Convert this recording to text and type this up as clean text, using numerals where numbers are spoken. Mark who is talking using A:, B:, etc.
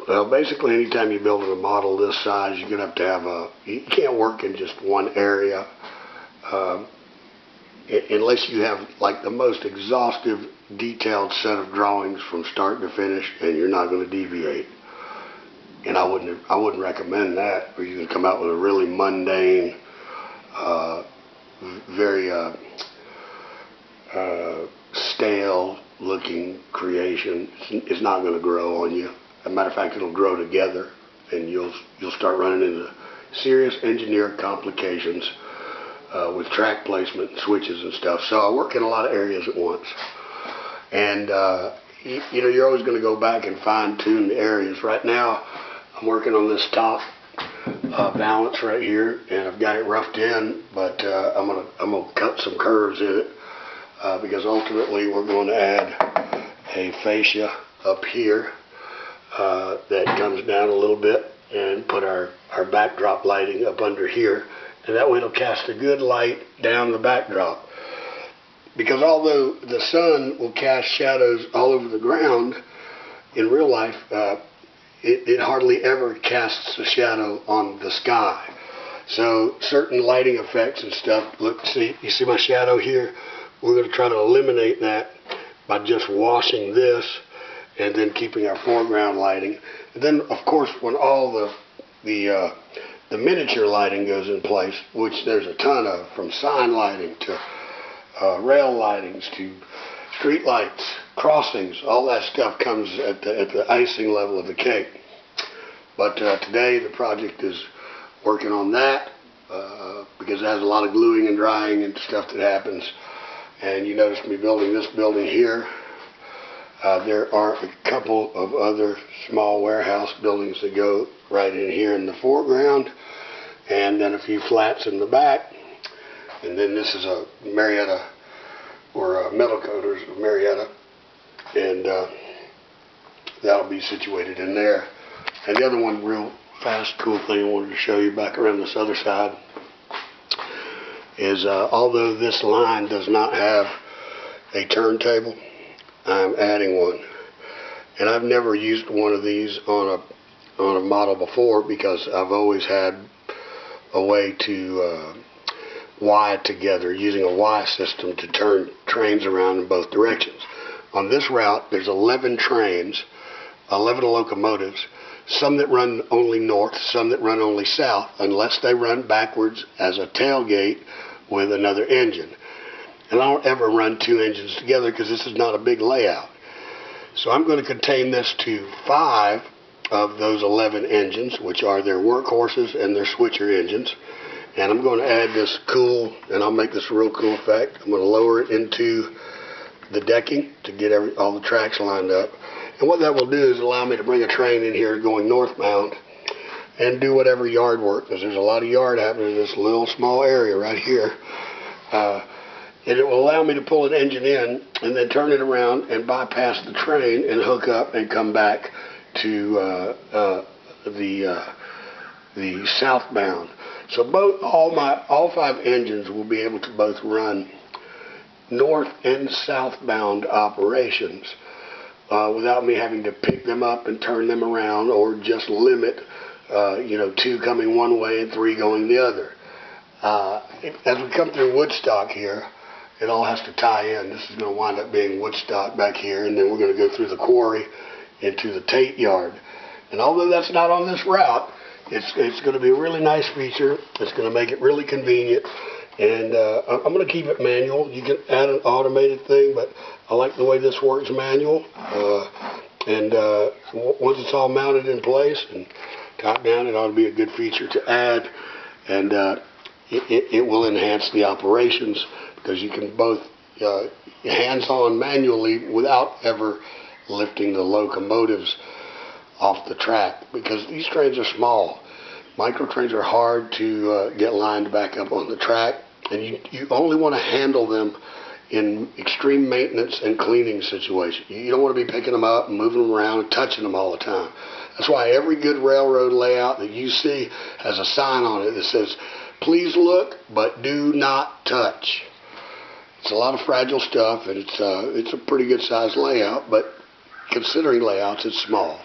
A: Well, basically, anytime you're building a model this size, you're going to have you can't work in just one area unless you have like the most exhaustive, detailed set of drawings from start to finish, and you're not going to deviate. And I wouldn't recommend that, or you can come out with a really mundane, very stale-looking creation. It's not going to grow on you. As a matter of fact, it'll grow together, and you'll start running into serious engineer complications with track placement and switches and stuff. So I work in a lot of areas at once, and you know, you're always going to go back and fine-tune the areas. Right now, I'm working on this top balance right here, and I've got it roughed in, but I'm gonna cut some curves in it because ultimately we're going to add a fascia up here that comes down a little bit and put our backdrop lighting up under here, and that way it'll cast a good light down the backdrop. Because although the sun will cast shadows all over the ground, in real life it hardly ever casts a shadow on the sky. So certain lighting effects and stuff, look, you see my shadow here? We're going to try to eliminate that by just washing this and then keeping our foreground lighting. And then, of course, when all the miniature lighting goes in place, which there's a ton of, from sign lighting to rail lightings to street lights, crossings, all that stuff comes at the icing level of the cake. But today the project is working on that because it has a lot of gluing and drying and stuff that happens. And you notice me building this building here. There are a couple of other small warehouse buildings that go right in here in the foreground, and then a few flats in the back. And then this is a Marietta, or Metal Coaters of Marietta, and that'll be situated in there. And the other one, real fast, cool thing I wanted to show you back around this other side is although this line does not have a turntable, I'm adding one. And I've never used one of these on a model before because I've always had a way to Y together using a Y system to turn trains around in both directions. On this route, there's 11 trains, 11 locomotives, some that run only north, some that run only south, unless they run backwards as a tailgate with another engine. And I don't ever run two engines together because this is not a big layout. So I'm going to contain this to 5 of those 11 engines, which are their workhorses and their switcher engines. And I'm going to add this cool, and I'll make this a real cool effect. I'm going to lower it into the decking to get all the tracks lined up. And what that will do is allow me to bring a train in here going northbound and do whatever yard work, because there's a lot of yard happening in this little small area right here. And it will allow me to pull an engine in and then turn it around and bypass the train and hook up and come back to the southbound. So all 5 engines will be able to both run north and southbound operations without me having to pick them up and turn them around, or just limit 2 coming one way and 3 going the other. As we come through Woodstock here, it all has to tie in. This is going to wind up being Woodstock back here, and then we're going to go through the quarry into the Tate yard. And although that's not on this route, it's going to be a really nice feature. It's going to make it really convenient, and I'm going to keep it manual. You can add an automated thing, but I like the way this works manual. And once it's all mounted in place and top down, it ought to be a good feature to add, and it will enhance the operations because you can both hands-on manually without ever lifting the locomotives off the track, because these trains are small. Micro trains are hard to get lined back up on the track, and you only want to handle them in extreme maintenance and cleaning situations. You don't want to be picking them up and moving them around and touching them all the time. That's why every good railroad layout that you see has a sign on it that says, "Please look, but do not touch." It's a lot of fragile stuff, and it's a pretty good sized layout, but considering layouts, it's small.